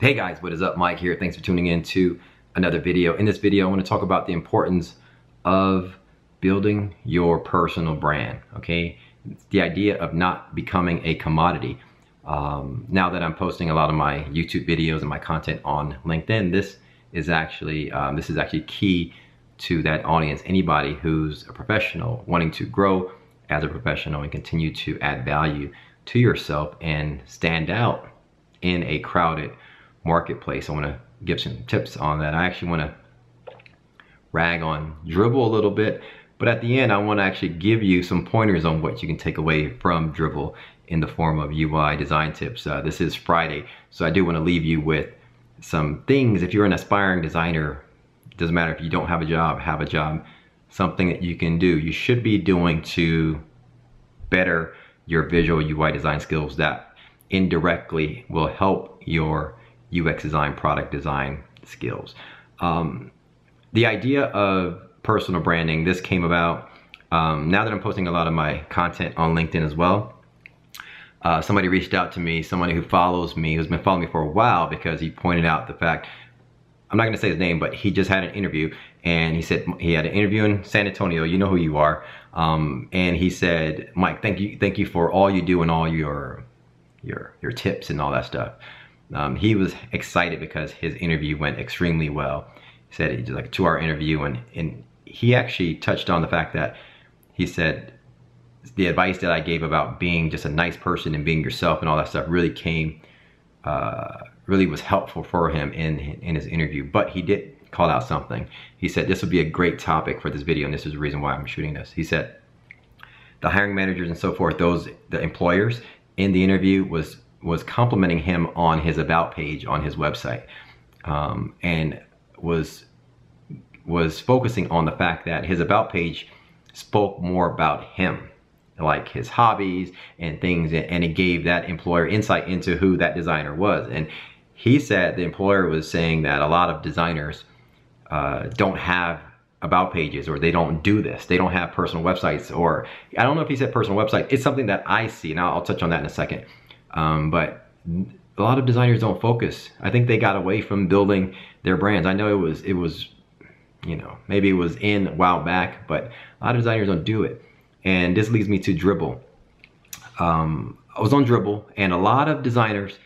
Hey guys, what is up? Mike here. Thanks for tuning in to another video. In this video, I want to talk about the importance of building your personal brand, okay? It's the idea of not becoming a commodity. Now that I'm posting a lot of my YouTube videos and my content on LinkedIn, this is actually key to that audience. Anybody who's a professional wanting to grow as a professional and continue to add value to yourself and stand out in a crowded marketplace. I want to give some tips on that. I actually want to rag on Dribbble a little bit, but at the end I want to actually give you some pointers on what you can take away from Dribbble in the form of UI design tips. This is Friday, so I do want to leave you with some things. If you're an aspiring designer, it doesn't matter if you don't have a job, something that you can do, you should be doing to better your visual UI design skills that indirectly will help your UX design, product design skills. The idea of personal branding, this came about now that I'm posting a lot of my content on LinkedIn as well. Somebody reached out to me, somebody who follows me, who's been following me for a while, because he pointed out the fact, I'm not gonna say his name, but he just had an interview, and he said he had an interview in San Antonio, you know who you are, and he said, Mike, thank you for all you do and all your tips and all that stuff. He was excited because his interview went extremely well. He said it was like a 2-hour interview, and he actually touched on the fact that he said the advice that I gave about being just a nice person and being yourself and all that stuff really really was helpful for him in his interview. But he did call out something. He said this would be a great topic for this video, and this is the reason why I'm shooting this. He said the hiring managers and so forth, the employers in the interview was complimenting him on his about page on his website, and was focusing on the fact that his about page spoke more about him, like his hobbies and things, and it gave that employer insight into who that designer was. And he said the employer was saying that a lot of designers don't have about pages, or they don't do this. They don't have personal websites, or I don't know if he said personal website. It's something that I see, and I'll touch on that in a second. But a lot of designers don't focus. I think they got away from building their brands. I know it was, you know, maybe it was in a while back, but a lot of designers don't do it. And this leads me to Dribbble. I was on Dribbble, and a lot of designers,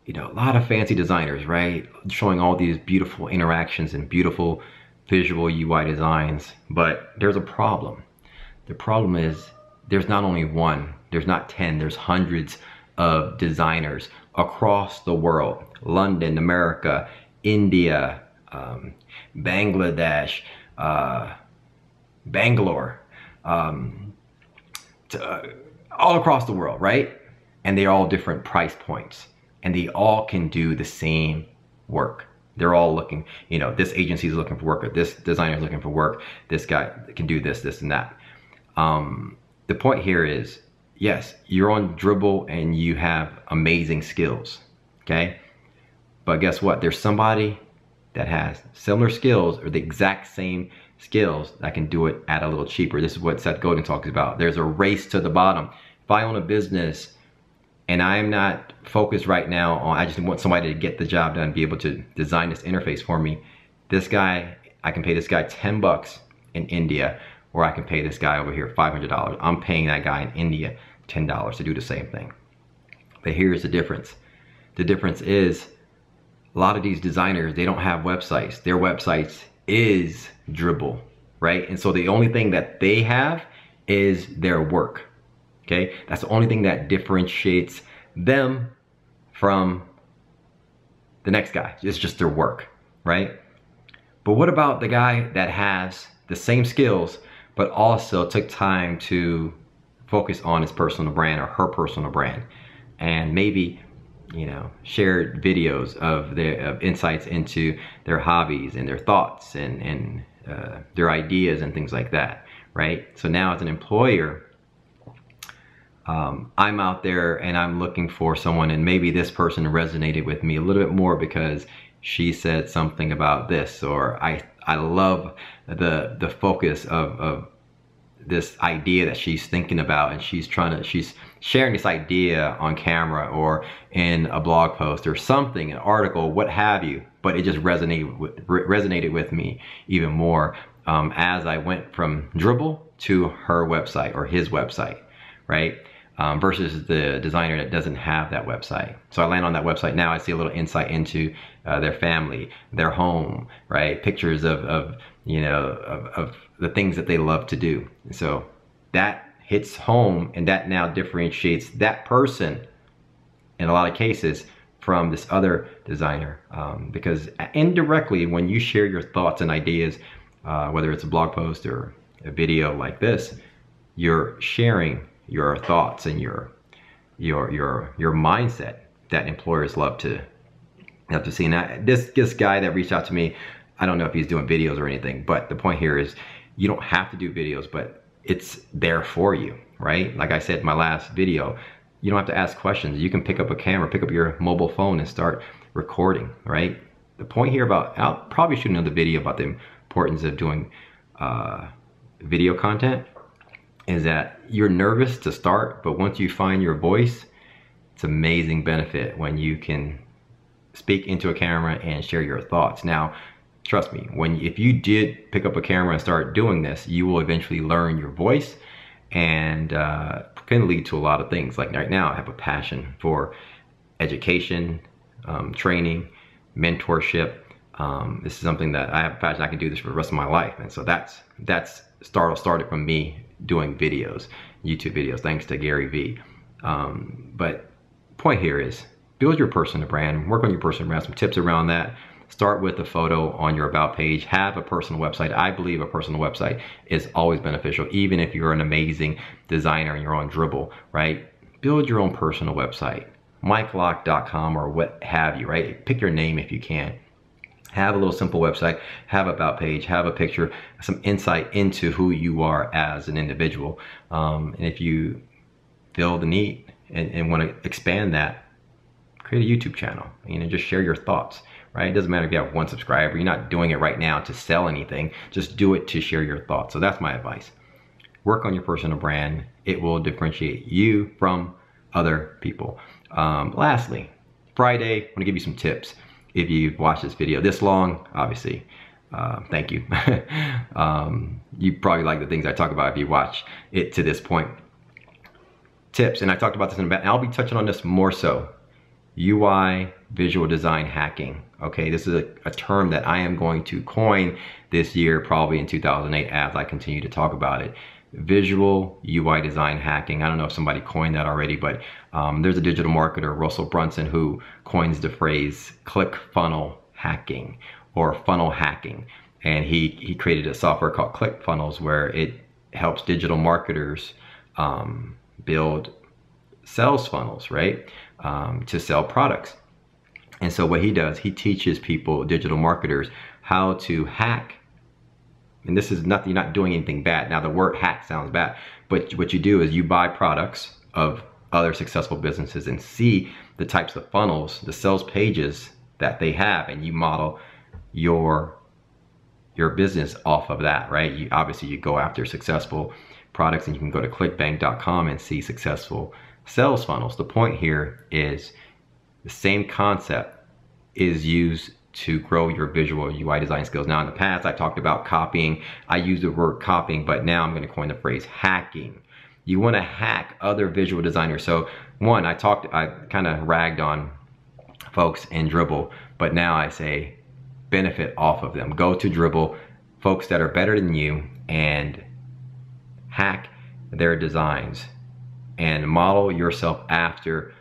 you know, a lot of fancy designers, right? Showing all these beautiful interactions and beautiful visual UI designs. But there's a problem. The problem is there's not only one, there's not 10, there's hundreds of designers across the world. London, America, India, Bangladesh, Bangalore, all across the world, right? And they're all different price points, and they all can do the same work. They're all looking, you know, this agency is looking for work, or this designer is looking for work, this guy can do this, this, and that. The point here is, yes, you're on Dribbble and you have amazing skills, okay? But guess what? There's somebody that has similar skills or the exact same skills that can do it at a little cheaper. This is what Seth Godin talks about. There's a race to the bottom. If I own a business and I'm not focused right now on, I just want somebody to get the job done, be able to design this interface for me, this guy, I can pay this guy 10 bucks in India, or I can pay this guy over here $500. I'm paying that guy in India $10 to do the same thing. But here's the difference. The difference is a lot of these designers, they don't have websites. Their websites is Dribbble, right? And so the only thing that they have is their work, okay? That's the only thing that differentiates them from the next guy. It's just their work, right? But what about the guy that has the same skills, but also took time to focus on his personal brand or her personal brand, and maybe, you know, shared videos of their insights into their hobbies and their thoughts and their ideas and things like that, right? So now as an employer, I'm out there and I'm looking for someone, and maybe this person resonated with me a little bit more because she said something about this, or I love the focus of this idea that she's thinking about, and she's sharing this idea on camera or in a blog post or something, an article, what have you, but it just resonated with me even more as I went from Dribbble to her website or his website, right? Versus the designer that doesn't have that website. So I land on that website now, I see a little insight into their family, their home, right? Pictures of you know, of the things that they love to do. So that hits home, and that now differentiates that person in a lot of cases from this other designer, because indirectly when you share your thoughts and ideas, whether it's a blog post or a video like this, you're sharing your thoughts and your mindset that employers love to see. Now this guy that reached out to me, I don't know if he's doing videos or anything, but the point here is you don't have to do videos, but it's there for you, right? Like I said in my last video, you don't have to ask questions. You can pick up a camera, pick up your mobile phone and start recording, right? The point here about, I'll probably shoot another video about the importance of doing video content, is that you're nervous to start, but once you find your voice, it's amazing benefit when you can speak into a camera and share your thoughts. Now, trust me, if you did pick up a camera and start doing this, you will eventually learn your voice, and can lead to a lot of things. Like right now, I have a passion for education, training, mentorship. This is something that I have a passion. I can do this for the rest of my life, and so that's started from me doing videos, YouTube videos, thanks to Gary Vee. But point here is build your personal brand, work on your personal brand. Some tips around that. Start with a photo on your about page. Have a personal website. I believe a personal website is always beneficial, even if you're an amazing designer and you're on Dribbble, right? Build your own personal website, mikelock.com or what have you, right? Pick your name if you can. Have a little simple website, have about page, have a picture, some insight into who you are as an individual. And if you feel the need and want to expand that, create a YouTube channel, just share your thoughts, right? It doesn't matter if you have 1 subscriber, you're not doing it right now to sell anything, just do it to share your thoughts. So that's my advice. Work on your personal brand. It will differentiate you from other people. Lastly, Friday, I'm gonna give you some tips. If you've watched this video this long, obviously, thank you. You probably like the things I talk about if you watch it to this point. Tips, and I talked about this in the back, and I'll be touching on this more so. UI, visual design hacking. Okay, this is a term that I am going to coin this year, probably in 2008, as I continue to talk about it. Visual UI design hacking. I don't know if somebody coined that already, but there's a digital marketer, Russell Brunson, who coins the phrase ClickFunnels hacking or funnel hacking. And he created a software called ClickFunnels where it helps digital marketers build sales funnels, right? To sell products. And so what he does, he teaches people, digital marketers, how to hack. And this is nothing, you're not doing anything bad. Now the word hack sounds bad, but what you do is you buy products of other successful businesses and see the types of funnels, the sales pages that they have, and you model your business off of that, right? Obviously you go after successful products, and you can go to clickbank.com and see successful sales funnels. The point here is the same concept is used to grow your visual UI design skills. Now in the past I talked about copying. I used the word copying, but now I'm going to coin the phrase hacking. You want to hack other visual designers. So one, I kind of ragged on folks in Dribbble, but now I say benefit off of them. Go to Dribbble, folks that are better than you, and hack their designs and model yourself after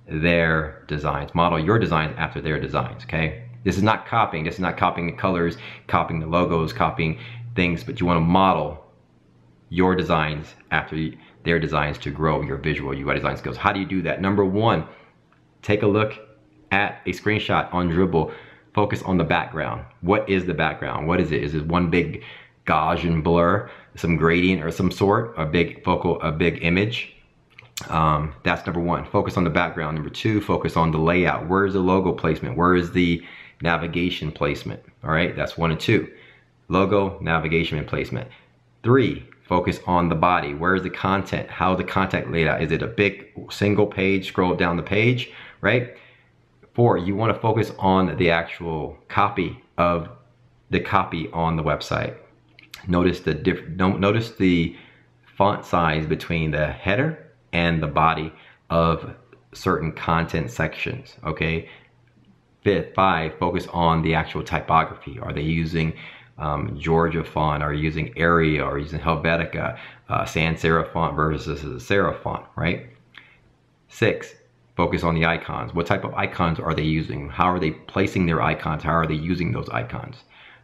their designs. Model your designs after their designs, okay? This is not copying. This is not copying the colors, copying the logos, copying things, but you want to model your designs after their designs to grow your visual UI design skills. How do you do that? Number one, take a look at a screenshot on Dribbble. Focus on the background. What is the background? What is it? Is it one big Gaussian blur, some gradient or some sort, a big image? That's number one. Focus on the background. Number two, focus on the layout. Where is the logo placement? Where is the navigation placement? All right, that's 1 and 2. Logo, navigation, and placement. 3, focus on the body. Where's the content? How's the content laid out? Is it a big single page, scroll down the page, right? 4, you want to focus on the actual copy of the copy on the website. Notice the font size between the header and the body of certain content sections, okay? 5, focus on the actual typography. Are they using Georgia font? Are you using Arial? Are you using Helvetica? Sans serif font versus serif font, right? 6, focus on the icons. What type of icons are they using? How are they placing their icons? How are they using those icons?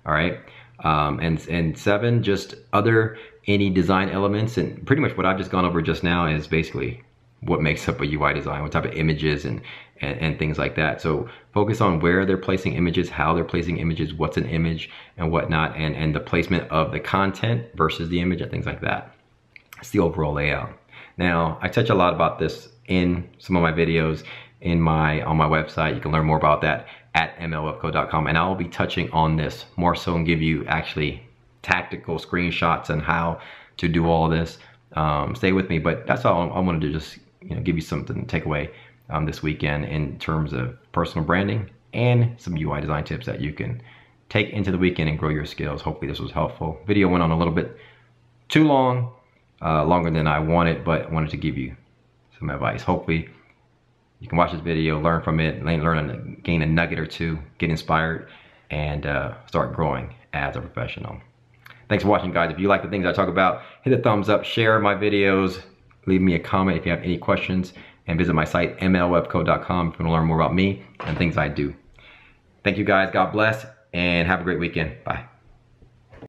All right. And 7, just any design elements. And pretty much what I've just gone over just now is basically what makes up a UI design, what type of images and things like that. So focus on where they're placing images, how they're placing images, what's an image and whatnot, and the placement of the content versus the image and things like that. It's the overall layout. Now, I touch a lot about this in some of my videos on my website. You can learn more about that at mlwebco.com, and I'll be touching on this more so and give you actually tactical screenshots on how to do all this. Stay with me, but that's all I wanted to just give you something to take away this weekend in terms of personal branding and some UI design tips that you can take into the weekend and grow your skills. Hopefully this was helpful. Video went on a little bit too long, longer than I wanted, but I wanted to give you some advice. Hopefully you can watch this video, learn from it, gain a nugget or two, get inspired, and start growing as a professional. Thanks for watching, guys. If you like the things I talk about, hit the thumbs up, share my videos, leave me a comment if you have any questions, and visit my site, mlwebco.com, if you want to learn more about me and things I do. Thank you, guys. God bless, and have a great weekend. Bye.